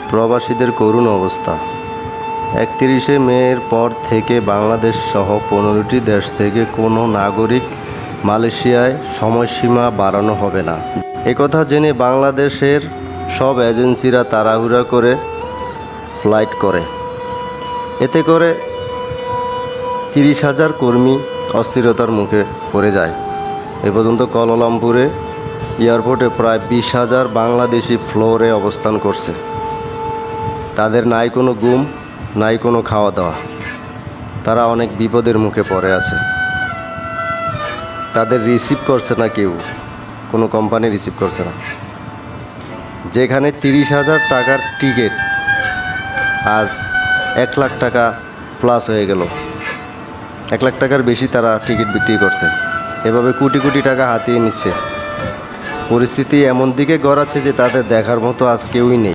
প্রবাসীদের করুণ অবস্থা। 31শে মের পর থেকে বাংলাদেশ সহ 15টি দেশ থেকে কোনো নাগরিক মালয়েশিয়ায় সময়সীমা বাড়ানো হবে না। একথা জেনে বাংলাদেশের সব এজেন্সিরা তাড়াহুড়া করে ফ্লাইট করে। এতে করে 30,000 কর্মী অস্থিরতার মুখে পড়ে যায়। এ পর্যন্ত কুয়ালালামপুরে এয়ারপোর্টে প্রায় 20,000 বাংলাদেশি ফ্লোরে অবস্থান করছে। তাদের নাই কোনো ঘুম, নাই কোনো খাওয়া দাওয়া। তারা অনেক বিপদের মুখে পড়ে আছে। তাদের রিসিভ করছে না কেউ, কোনো কোম্পানি রিসিভ করছে না। যেখানে 30,000 টাকার টিকিট আজ 1 লাখ টাকা প্লাস হয়ে গেল। 1 লাখ টাকার বেশি তারা টিকিট বিক্রি করছে। এভাবে কোটি কোটি টাকা হাতিয়ে নিচ্ছে। পরিস্থিতি এমন দিকে গড়াচ্ছে যে তাদের দেখার মতো আজ কেউই নেই।